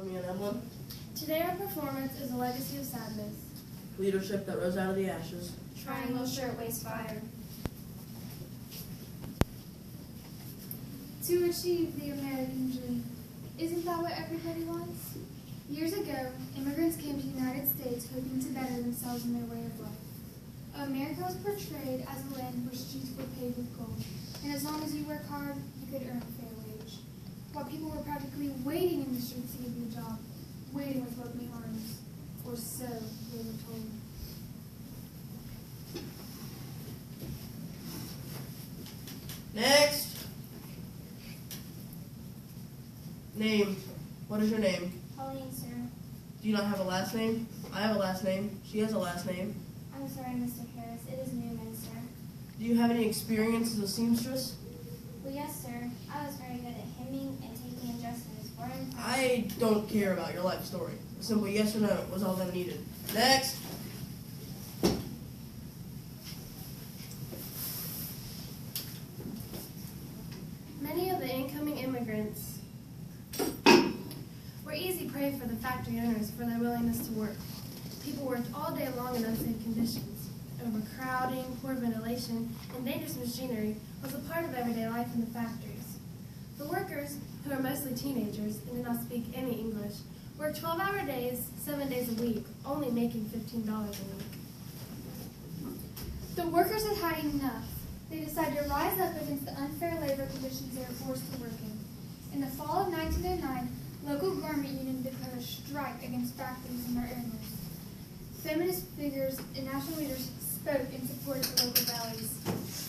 Me and Emlyn. Today our performance is a legacy of sadness. Leadership that rose out of the ashes. Triangle Shirtwaist Fire. To achieve the American dream. Isn't that what everybody wants? Years ago, immigrants came to the United States hoping to better themselves in their way of life. America was portrayed as a land where streets were paved with gold, and as long as you work hard, you could earn a fair wage. While people were practically waiting in the streets to give you a job, waiting with open arms, or so they were told. Next. Name. What is your name? Pauline, sir. Do you not have a last name? I have a last name. She has a last name. I'm sorry, Mr. Harris. It is Newman, sir. Do you have any experience as a seamstress? Well, yes, sir. I was very good at hemming and taking adjustments for him. I don't care about your life story. A simple yes or no was all that I needed. Next. Many of the incoming immigrants were easy prey for the factory owners for their willingness to work. People worked all day long in unsafe conditions. Overcrowding, poor ventilation, and dangerous machinery was a part of everyday life in the factories. The workers, who were mostly teenagers and did not speak any English, worked 12-hour days, 7 days a week, only making $15 a week. The workers had had enough. They decided to rise up against the unfair labor conditions they were forced to work in. In the fall of 1909, local garment unions declared a strike against factories and their owners. Feminist figures and national leaders spoke in support of the local rallies.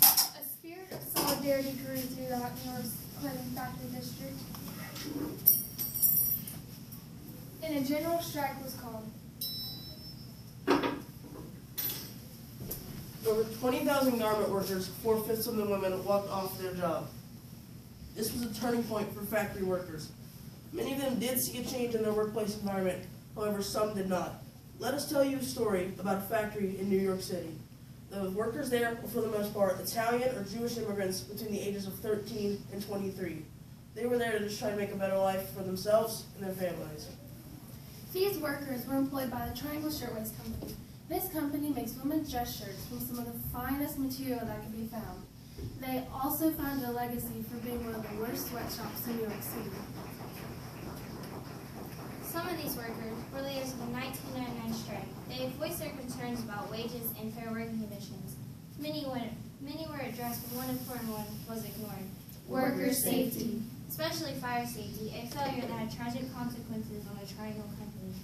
A spirit of solidarity grew throughout New York's clothing factory district, and a general strike was called. Over 20,000 garment workers, 4/5 of the women, walked off their job. This was a turning point for factory workers. Many of them did see a change in their workplace environment, however, some did not. Let us tell you a story about a factory in New York City. The workers there were, for the most part, Italian or Jewish immigrants between the ages of 13 and 23. They were there to just try to make a better life for themselves and their families. These workers were employed by the Triangle Shirtwaist Company. This company makes women's dress shirts from some of the finest material that can be found. They also founded a legacy for being one of the worst sweatshops in New York City. Some of these workers were leaders of the 1999 strike. They voiced their concerns about wages and fair working conditions. Many were addressed, but one important one was ignored. Worker safety. Especially fire safety, a failure that had tragic consequences on the Triangle Company.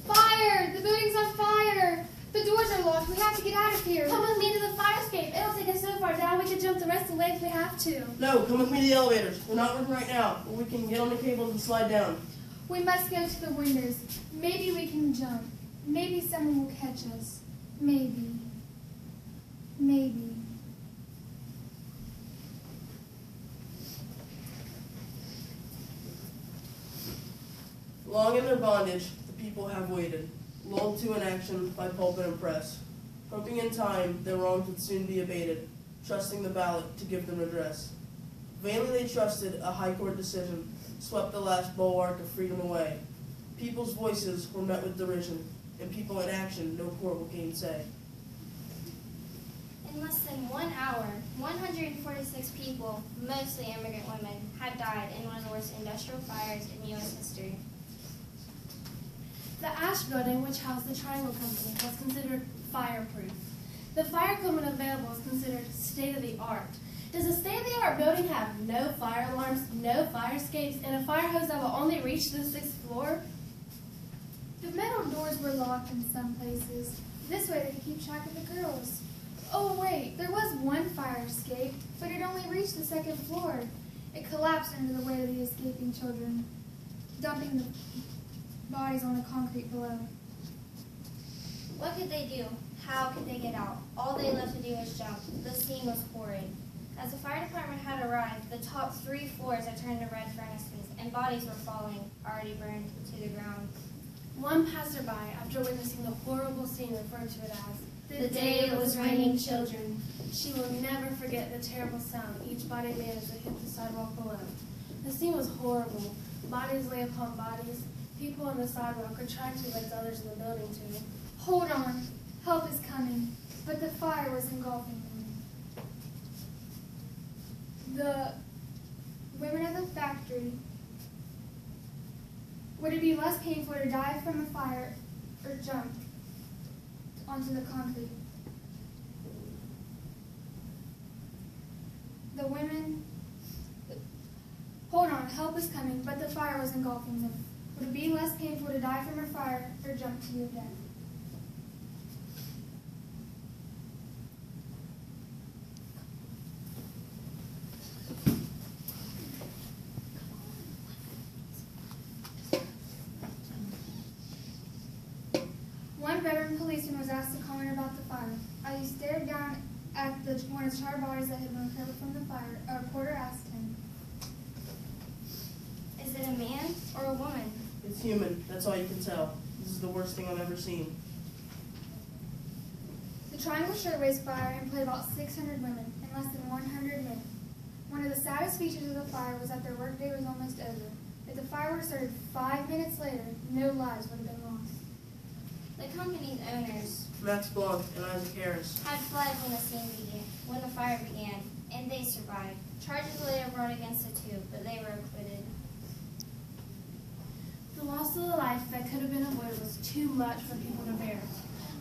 Fire! The building's on fire! The doors are locked. We have to get out of here. Come with me to the fire escape. It'll take us so far down we can jump the rest of the way if we have to. No, come with me to the elevators. We're not working right now, but we can get on the cables and slide down. We must go to the windows. Maybe we can jump. Maybe someone will catch us. Maybe. Maybe. Long in their bondage, the people have waited, lulled to inaction by pulpit and press, hoping in time their wrongs would soon be abated, trusting the ballot to give them redress. Vainly they trusted a high court decision, swept the last bulwark of freedom away. People's voices were met with derision, and people in action no court will gainsay. In less than 1 hour, 146 people, mostly immigrant women, had died in one of the worst industrial fires in U.S. history. The Ash Building, which housed the Triangle Company, was considered fireproof. The fire equipment available was considered state-of-the-art. Does a state-of-the-art building have no fire alarms, no fire escapes, and a fire hose that will only reach to the 6th floor? The metal doors were locked in some places. This way they could keep track of the girls. Oh wait, there was one fire escape, but it only reached the 2nd floor. It collapsed under the weight of the escaping children, dumping the bodies on the concrete below. What could they do? How could they get out? All they left to do was jump. The scene was horrid. As the fire department had arrived, the top 3 floors had turned to red furnaces, and bodies were falling, already burned to the ground. One passerby, after witnessing the horrible scene, referred to it as The day it was raining children. She will never forget the terrible sound each body made as it hit the sidewalk below. The scene was horrible. Bodies lay upon bodies. People on the sidewalk were trying to lift others in the building too. Hold on. Help is coming. But the fire was engulfing them. The women of the factory. Would it be less painful to die from a fire or jump onto the concrete? The women. Hold on, help is coming, but the fire was engulfing them. Would it be less painful to die from a fire or jump to your death? One veteran policeman was asked to comment about the fire. As he stared down at one of the charred bodies that had been recovered from the fire, a reporter asked him, Is it a man or a woman? It's human, that's all you can tell. This is the worst thing I've ever seen. The Triangle Shirtwaist Fire employed about 600 women and less than 100 men. One of the saddest features of the fire was that their workday was almost over. If the fire were started 5 minutes later, no lives would have been lost. The company's owners Max Blanc and Isaac Harris. had fled when the fire began, and they survived. Charges were later brought against the two, but they were acquitted. The loss of the life that could have been avoided was too much for people to bear.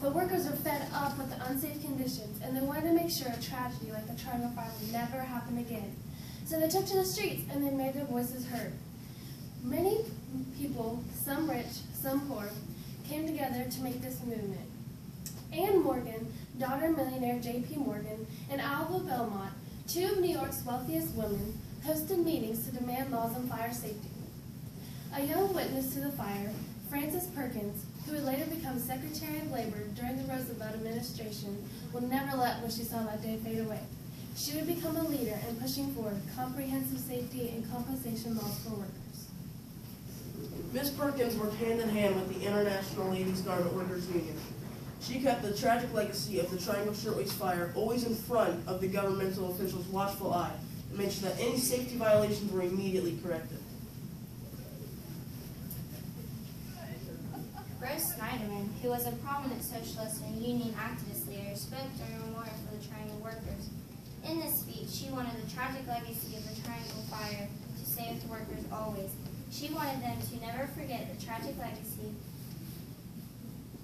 The workers were fed up with the unsafe conditions, and they wanted to make sure a tragedy like the Triangle Fire would never happen again. So they took to the streets, and they made their voices heard. Many people, some rich, some poor, came together to make this movement. Anne Morgan, daughter of millionaire J.P. Morgan, and Alva Belmont, two of New York's wealthiest women, hosted meetings to demand laws on fire safety. A young witness to the fire, Frances Perkins, who would later become Secretary of Labor during the Roosevelt administration, would never let what she saw that day fade away. She would become a leader in pushing forward comprehensive safety and compensation laws for workers. Ms. Perkins worked hand in hand with the International Ladies Garment Workers Union. She kept the tragic legacy of the Triangle Shirtwaist Fire always in front of the governmental officials' watchful eye and made sure that any safety violations were immediately corrected. Rose Snyderman, who was a prominent socialist and union activist leader, spoke during a memorial for the Triangle workers. In this speech, she wanted the tragic legacy of the Triangle Fire to stay with the workers always. She wanted them to never forget the tragic legacy.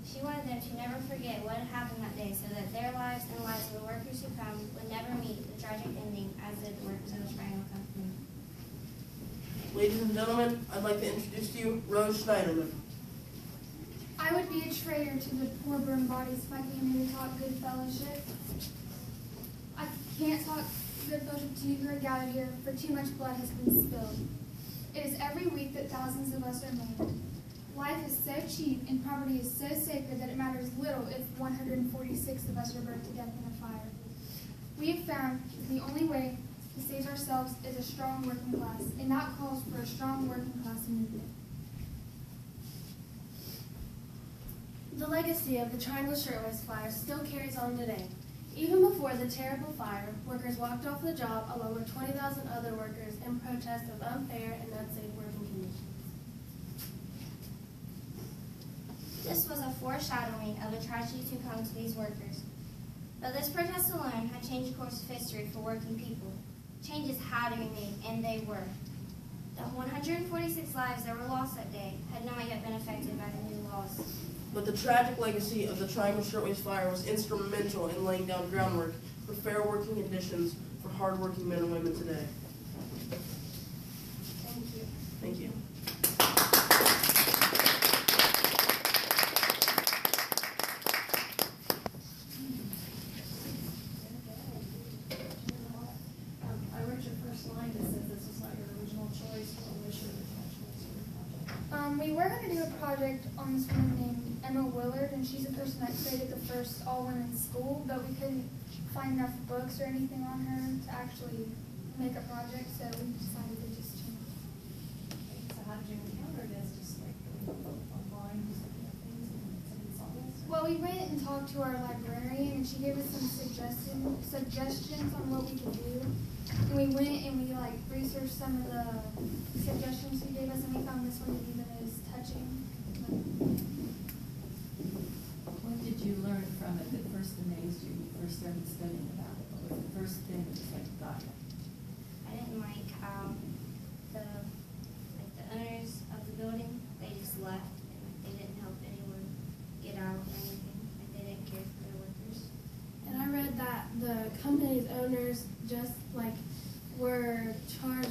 She wanted them to never forget what had happened that day so that their lives and the lives of the workers who come would never meet the tragic ending as did the workers of the Triangle Company. Ladies and gentlemen, I'd like to introduce to you Rose Schneiderman. I would be a traitor to the poor burned bodies if I came here to talk good fellowship. I can't talk good fellowship to you who are gathered here, for too much blood has been spilled. It is every week that thousands of us are maimed. Life is so cheap and property is so sacred that it matters little if 146 of us are burned to death in a fire. We have found that the only way to save ourselves is a strong working class, and that calls for a strong working class movement. The legacy of the Triangle Shirtwaist Fire still carries on today. Even before the terrible fire, workers walked off the job along with 20,000 other workers in protest of unfair and unsafe working conditions. This was a foreshadowing of a tragedy to come to these workers. But this protest alone had changed the course of history for working people. Changes had to be made, and they were. The 146 lives that were lost that day had not yet been affected by the new laws. But the tragic legacy of the Triangle Shirtwaist Fire was instrumental in laying down groundwork for fair working conditions for hardworking men and women today. Thank you. Thank you. I wrote your first line that said this was not your original choice. What was your original choice for your project? We were going to do a project on this woman named Emma Willard, and she's the person that created the first all-women's school, but we couldn't find enough books or anything on her to actually make a project, so we decided to just change. So how did you encounter this? Just like going online, just looking at things and somebody saw this? Well, we went and talked talked to our librarian, and she gave us some suggestions on what we could do. And we went and we like researched some of the suggestions she gave us, and we found this one to be the most touching. What did you learn from it that first amazed you when you first started studying about it? What was the first thing that just like got you? I didn't like how the owners of the building, they just left and they didn't help anyone get out or anything. Like they didn't care for their workers. And I read that the company's owners just like were charged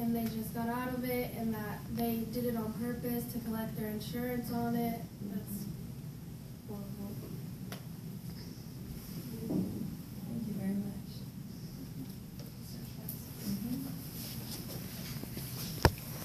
and they just got out of it, and that they did it on purpose to collect their insurance on it. That's horrible.